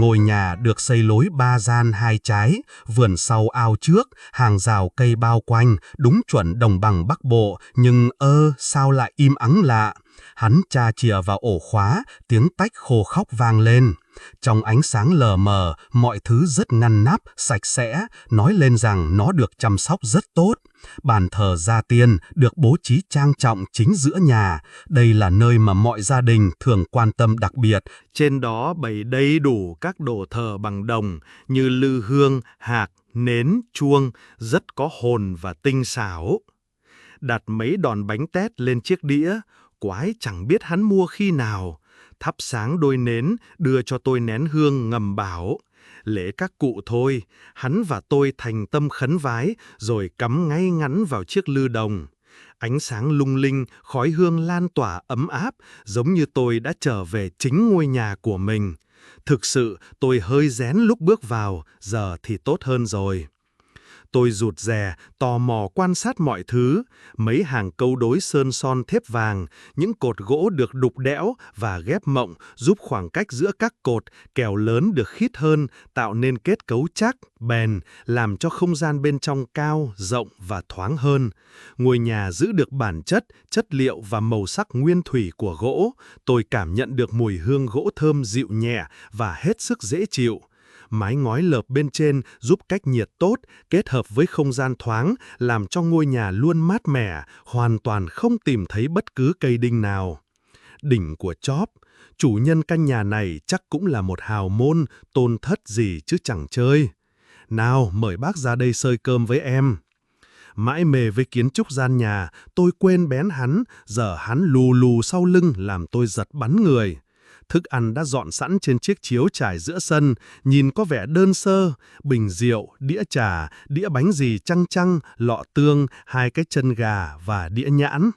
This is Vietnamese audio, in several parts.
Ngôi nhà được xây lối 3 gian 2 trái, vườn sau ao trước, hàng rào cây bao quanh, đúng chuẩn đồng bằng Bắc Bộ, nhưng sao lại im ắng lạ. Hắn tra chìa vào ổ khóa, tiếng tách khô khóc vang lên. Trong ánh sáng lờ mờ, mọi thứ rất ngăn nắp, sạch sẽ, nói lên rằng nó được chăm sóc rất tốt. Bàn thờ gia tiên được bố trí trang trọng chính giữa nhà. Đây là nơi mà mọi gia đình thường quan tâm đặc biệt. Trên đó bày đầy đủ các đồ thờ bằng đồng như lư hương, hạc, nến, chuông, rất có hồn và tinh xảo. Đặt mấy đòn bánh tét lên chiếc đĩa, quái chẳng biết hắn mua khi nào. Thắp sáng đôi nến, đưa cho tôi nén hương ngầm bảo. Lễ các cụ thôi, hắn và tôi thành tâm khấn vái, rồi cắm ngay ngắn vào chiếc lư đồng. Ánh sáng lung linh, khói hương lan tỏa ấm áp, giống như tôi đã trở về chính ngôi nhà của mình. Thực sự, tôi hơi rén lúc bước vào, giờ thì tốt hơn rồi. Tôi rụt rè, tò mò quan sát mọi thứ, mấy hàng câu đối sơn son thép vàng, những cột gỗ được đục đẽo và ghép mộng giúp khoảng cách giữa các cột, kèo lớn được khít hơn, tạo nên kết cấu chắc, bền, làm cho không gian bên trong cao, rộng và thoáng hơn. Ngôi nhà giữ được bản chất, chất liệu và màu sắc nguyên thủy của gỗ. Tôi cảm nhận được mùi hương gỗ thơm dịu nhẹ và hết sức dễ chịu. Mái ngói lợp bên trên giúp cách nhiệt tốt, kết hợp với không gian thoáng, làm cho ngôi nhà luôn mát mẻ, hoàn toàn không tìm thấy bất cứ cây đinh nào. Đỉnh của chóp, chủ nhân căn nhà này chắc cũng là một hào môn, tôn thất gì chứ chẳng chơi. Nào, mời bác ra đây xơi cơm với em. Mãi mê với kiến trúc gian nhà, tôi quên bén hắn, giờ hắn lù lù sau lưng làm tôi giật bắn người. Thức ăn đã dọn sẵn trên chiếc chiếu trải giữa sân, nhìn có vẻ đơn sơ, bình rượu, đĩa trà, đĩa bánh gì chăng chăng, lọ tương, 2 cái chân gà và đĩa nhãn.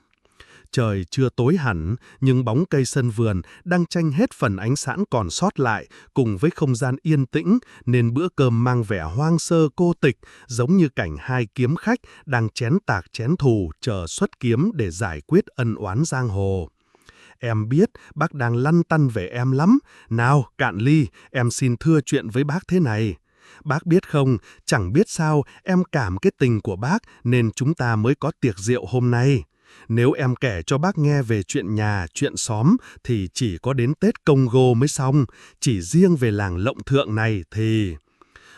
Trời chưa tối hẳn, nhưng bóng cây sân vườn đang tranh hết phần ánh sáng còn sót lại, cùng với không gian yên tĩnh, nên bữa cơm mang vẻ hoang sơ cô tịch, giống như cảnh 2 kiếm khách đang chén tạc chén thù, chờ xuất kiếm để giải quyết ân oán giang hồ. Em biết bác đang lăn tăn về em lắm. Nào, cạn ly, em xin thưa chuyện với bác thế này. Bác biết không, chẳng biết sao em cảm cái tình của bác nên chúng ta mới có tiệc rượu hôm nay. Nếu em kể cho bác nghe về chuyện nhà, chuyện xóm thì chỉ có đến Tết Congo mới xong. Chỉ riêng về làng Lộng Thượng này thì...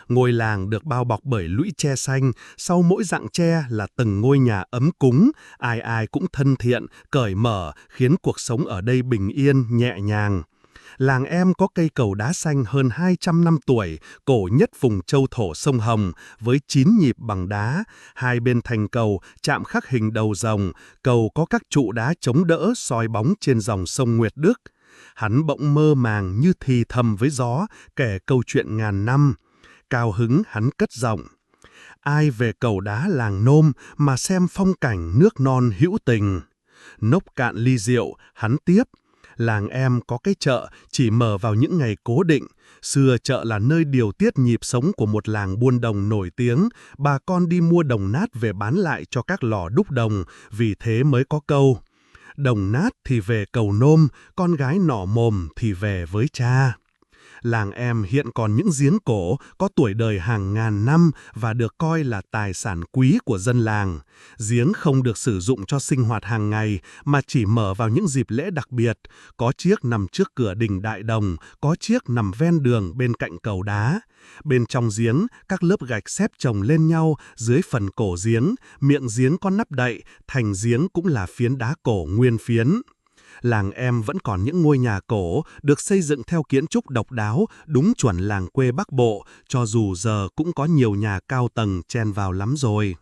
Ngôi làng được bao bọc bởi lũy tre xanh, sau mỗi rặng tre là từng ngôi nhà ấm cúng, ai ai cũng thân thiện, cởi mở, khiến cuộc sống ở đây bình yên, nhẹ nhàng. Làng em có cây cầu đá xanh hơn 200 năm tuổi, cổ nhất vùng châu thổ sông Hồng, với 9 nhịp bằng đá. 2 bên thành cầu chạm khắc hình đầu rồng, cầu có các trụ đá chống đỡ soi bóng trên dòng sông Nguyệt Đức. Hắn bỗng mơ màng như thì thầm với gió, kể câu chuyện ngàn năm. Cao hứng hắn cất giọng. Ai về cầu đá làng Nôm mà xem phong cảnh nước non hữu tình. Nốc cạn ly rượu, hắn tiếp. Làng em có cái chợ chỉ mở vào những ngày cố định. Xưa chợ là nơi điều tiết nhịp sống của một làng buôn đồng nổi tiếng. Bà con đi mua đồng nát về bán lại cho các lò đúc đồng, vì thế mới có câu. Đồng nát thì về cầu Nôm, con gái nỏ mồm thì về với cha. Làng em hiện còn những giếng cổ có tuổi đời hàng ngàn năm và được coi là tài sản quý của dân làng. Giếng không được sử dụng cho sinh hoạt hàng ngày mà chỉ mở vào những dịp lễ đặc biệt. Có chiếc nằm trước cửa đình Đại Đồng, có chiếc nằm ven đường bên cạnh cầu đá. Bên trong giếng, các lớp gạch xếp chồng lên nhau dưới phần cổ giếng, miệng giếng có nắp đậy, thành giếng cũng là phiến đá cổ nguyên phiến. Làng em vẫn còn những ngôi nhà cổ được xây dựng theo kiến trúc độc đáo, đúng chuẩn làng quê Bắc Bộ, cho dù giờ cũng có nhiều nhà cao tầng chen vào lắm rồi.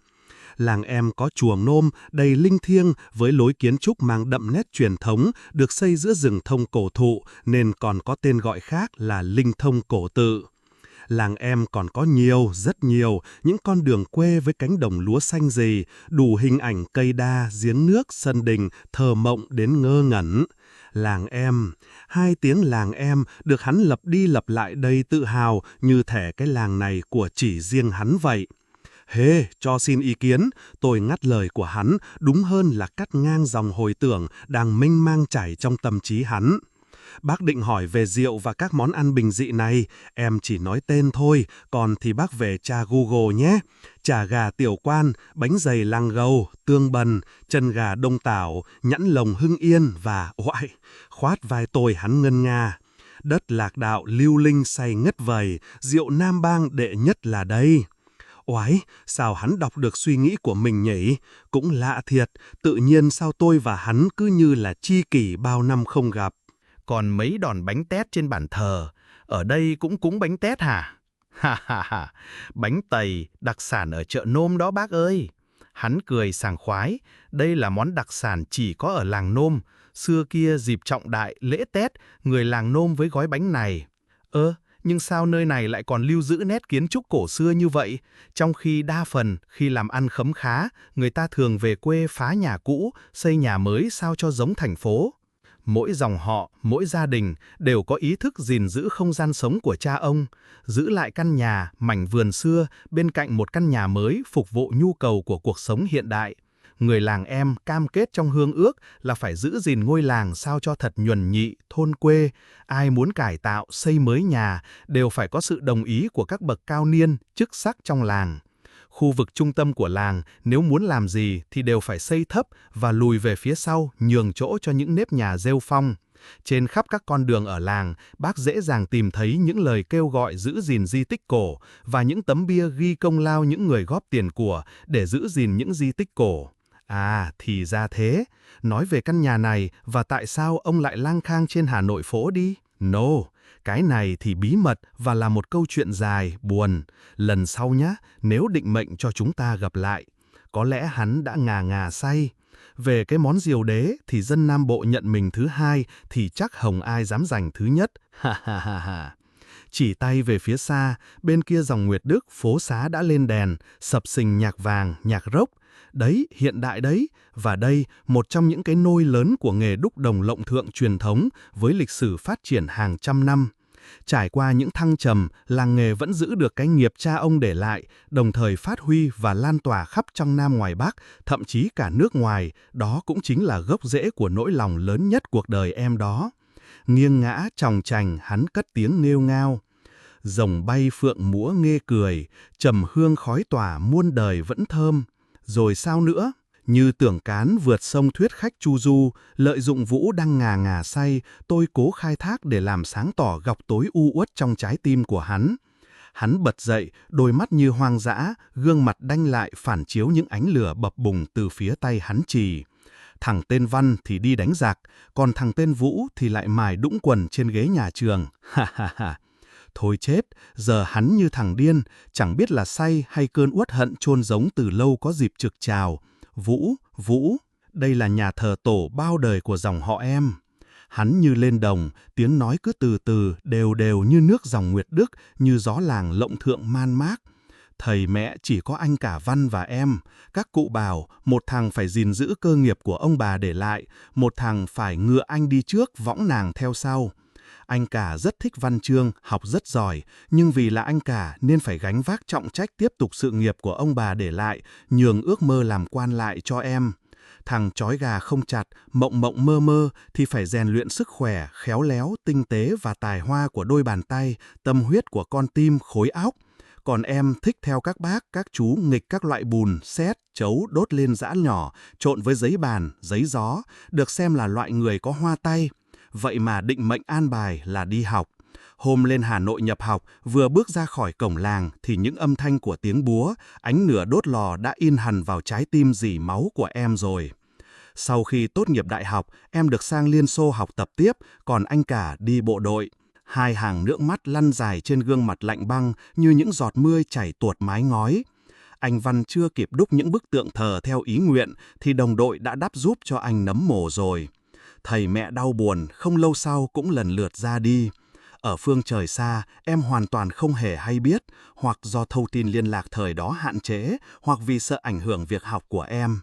Làng em có chùa Nôm đầy linh thiêng với lối kiến trúc mang đậm nét truyền thống, được xây giữa rừng thông cổ thụ nên còn có tên gọi khác là Linh Thông Cổ Tự. Làng em còn có nhiều, rất nhiều, những con đường quê với cánh đồng lúa xanh rì, đủ hình ảnh cây đa, giếng nước, sân đình, thơ mộng đến ngơ ngẩn. Làng em, 2 tiếng làng em được hắn lặp đi lặp lại đầy tự hào như thể cái làng này của chỉ riêng hắn vậy. Cho xin ý kiến, tôi ngắt lời của hắn, đúng hơn là cắt ngang dòng hồi tưởng đang mênh mang chảy trong tâm trí hắn. Bác định hỏi về rượu và các món ăn bình dị này, em chỉ nói tên thôi, còn thì bác về tra Google nhé. Chả gà Tiểu Quan, bánh dày Làng Gầu, tương bần, chân gà Đông Tảo, nhãn lồng Hưng Yên và oại, khoát vai tôi hắn ngân nga. Đất Lạc Đạo lưu linh say ngất vầy, rượu Nam Bang đệ nhất là đây. Oái, sao hắn đọc được suy nghĩ của mình nhỉ? Cũng lạ thiệt, tự nhiên sao tôi và hắn cứ như là tri kỷ bao năm không gặp. Còn mấy đòn bánh tét trên bàn thờ, ở đây cũng cúng bánh tét hả? Ha ha ha, bánh tày, đặc sản ở chợ Nôm đó bác ơi. Hắn cười sảng khoái, đây là món đặc sản chỉ có ở làng Nôm. Xưa kia dịp trọng đại, lễ Tết, người làng Nôm với gói bánh này. Nhưng sao nơi này lại còn lưu giữ nét kiến trúc cổ xưa như vậy? Trong khi đa phần, khi làm ăn khấm khá, người ta thường về quê phá nhà cũ, xây nhà mới sao cho giống thành phố. Mỗi dòng họ, mỗi gia đình đều có ý thức gìn giữ không gian sống của cha ông, giữ lại căn nhà, mảnh vườn xưa bên cạnh một căn nhà mới phục vụ nhu cầu của cuộc sống hiện đại. Người làng em cam kết trong hương ước là phải giữ gìn ngôi làng sao cho thật nhuần nhị, thôn quê. Ai muốn cải tạo, xây mới nhà đều phải có sự đồng ý của các bậc cao niên, chức sắc trong làng. Khu vực trung tâm của làng, nếu muốn làm gì thì đều phải xây thấp và lùi về phía sau, nhường chỗ cho những nếp nhà rêu phong. Trên khắp các con đường ở làng, bác dễ dàng tìm thấy những lời kêu gọi giữ gìn di tích cổ và những tấm bia ghi công lao những người góp tiền của để giữ gìn những di tích cổ. À, thì ra thế. Nói về căn nhà này và tại sao ông lại lang thang trên Hà Nội phố đi? No, cái này thì bí mật và là một câu chuyện dài, buồn. Lần sau nhá, nếu định mệnh cho chúng ta gặp lại. Có lẽ hắn đã ngà ngà say. Về cái món diều đế thì dân Nam Bộ nhận mình thứ hai thì chắc hồng ai dám giành thứ nhất. Ha ha ha ha. Chỉ tay về phía xa, bên kia dòng Nguyệt Đức, phố xá đã lên đèn, sập sình nhạc vàng, nhạc rock. Đấy, hiện đại đấy. Và đây, một trong những cái nôi lớn của nghề đúc đồng lộng thượng truyền thống với lịch sử phát triển hàng trăm năm. Trải qua những thăng trầm, làng nghề vẫn giữ được cái nghiệp cha ông để lại, đồng thời phát huy và lan tỏa khắp trong Nam ngoài Bắc, thậm chí cả nước ngoài. Đó cũng chính là gốc rễ của nỗi lòng lớn nhất cuộc đời em đó. Nghiêng ngã tròng trành, hắn cất tiếng nghêu ngao. Rồng bay phượng múa nghe cười, trầm hương khói tỏa muôn đời vẫn thơm. Rồi sao nữa? Như tưởng cán vượt sông thuyết khách chu du, lợi dụng Vũ đang ngà ngà say, tôi cố khai thác để làm sáng tỏ góc tối u uất trong trái tim của hắn. Hắn bật dậy, đôi mắt như hoang dã, gương mặt đanh lại phản chiếu những ánh lửa bập bùng từ phía tay hắn chì. Thằng tên Văn thì đi đánh giặc, còn thằng tên Vũ thì lại mài đũng quần trên ghế nhà trường. Ha ha ha. Thôi chết, giờ hắn như thằng điên, chẳng biết là say hay cơn uất hận chôn giấu từ lâu có dịp trực trào. Vũ, đây là nhà thờ tổ bao đời của dòng họ em. Hắn như lên đồng, tiếng nói cứ từ từ, đều đều như nước dòng Nguyệt Đức, như gió làng lộng thượng man mác. Thầy mẹ chỉ có anh cả Văn và em. Các cụ bảo, một thằng phải gìn giữ cơ nghiệp của ông bà để lại, một thằng phải ngựa anh đi trước, võng nàng theo sau. Anh cả rất thích văn chương, học rất giỏi, nhưng vì là anh cả nên phải gánh vác trọng trách tiếp tục sự nghiệp của ông bà để lại, nhường ước mơ làm quan lại cho em. Thằng trói gà không chặt, mộng mộng mơ mơ thì phải rèn luyện sức khỏe, khéo léo, tinh tế và tài hoa của đôi bàn tay, tâm huyết của con tim, khối óc. Còn em thích theo các bác, các chú nghịch các loại bùn, sét, chấu đốt lên giã nhỏ, trộn với giấy bàn, giấy gió, được xem là loại người có hoa tay. Vậy mà định mệnh an bài là đi học. Hôm lên Hà Nội nhập học, vừa bước ra khỏi cổng làng thì những âm thanh của tiếng búa, ánh lửa đốt lò đã in hằn vào trái tim dỉ máu của em rồi. Sau khi tốt nghiệp đại học, em được sang Liên Xô học tập tiếp, còn anh cả đi bộ đội. Hai hàng nước mắt lăn dài trên gương mặt lạnh băng như những giọt mưa chảy tuột mái ngói. Anh Văn chưa kịp đúc những bức tượng thờ theo ý nguyện thì đồng đội đã đắp giúp cho anh nấm mồ rồi. Thầy mẹ đau buồn, không lâu sau cũng lần lượt ra đi. Ở phương trời xa, em hoàn toàn không hề hay biết, hoặc do thông tin liên lạc thời đó hạn chế, hoặc vì sợ ảnh hưởng việc học của em.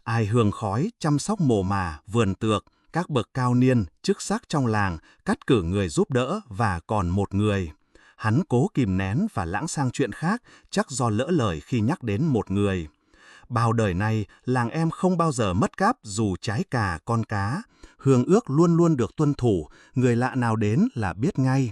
Ai hương khói, chăm sóc mồ mả, vườn tược, các bậc cao niên, chức sắc trong làng, cắt cử người giúp đỡ và còn một người. Hắn cố kìm nén và lãng sang chuyện khác, chắc do lỡ lời khi nhắc đến một người. Bao đời nay, làng em không bao giờ mất cáp dù trái cà con cá. Hương ước luôn luôn được tuân thủ, người lạ nào đến là biết ngay.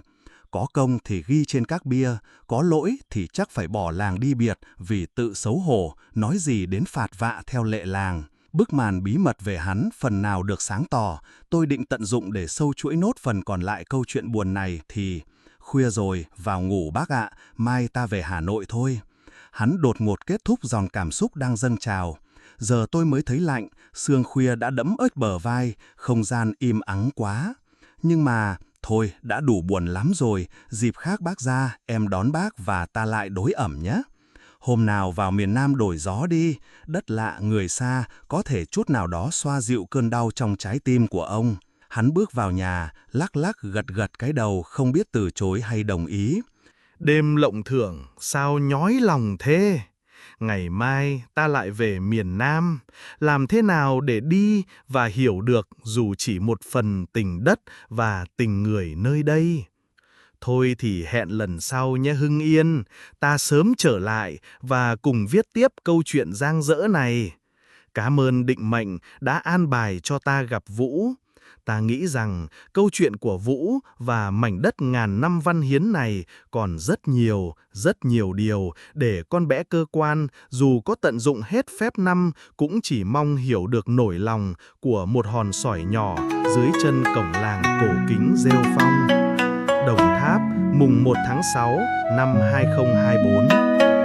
Có công thì ghi trên các bia, có lỗi thì chắc phải bỏ làng đi biệt vì tự xấu hổ, nói gì đến phạt vạ theo lệ làng. Bức màn bí mật về hắn phần nào được sáng tỏ, tôi định tận dụng để sâu chuỗi nốt phần còn lại câu chuyện buồn này thì... Khuya rồi, vào ngủ bác ạ, mai ta về Hà Nội thôi. Hắn đột ngột kết thúc dòng cảm xúc đang dâng trào. Giờ tôi mới thấy lạnh, sương khuya đã đẫm ếch bờ vai, không gian im ắng quá. Nhưng mà, thôi, đã đủ buồn lắm rồi, dịp khác bác ra, em đón bác và ta lại đối ẩm nhé. Hôm nào vào miền Nam đổi gió đi, đất lạ người xa có thể chút nào đó xoa dịu cơn đau trong trái tim của ông. Hắn bước vào nhà, lắc lắc gật gật cái đầu không biết từ chối hay đồng ý. Đêm lộng thưởng, sao nhói lòng thế? Ngày mai ta lại về miền Nam, làm thế nào để đi và hiểu được dù chỉ một phần tình đất và tình người nơi đây? Thôi thì hẹn lần sau nhé Hưng Yên, ta sớm trở lại và cùng viết tiếp câu chuyện dang dở này. Cảm ơn định mệnh đã an bài cho ta gặp Vũ. Ta nghĩ rằng câu chuyện của Vũ và mảnh đất ngàn năm văn hiến này còn rất nhiều điều để con bé cơ quan dù có tận dụng hết phép năm cũng chỉ mong hiểu được nỗi lòng của một hòn sỏi nhỏ dưới chân cổng làng cổ kính Rêu Phong. Đồng Tháp, mùng 1 tháng 6 năm 2024.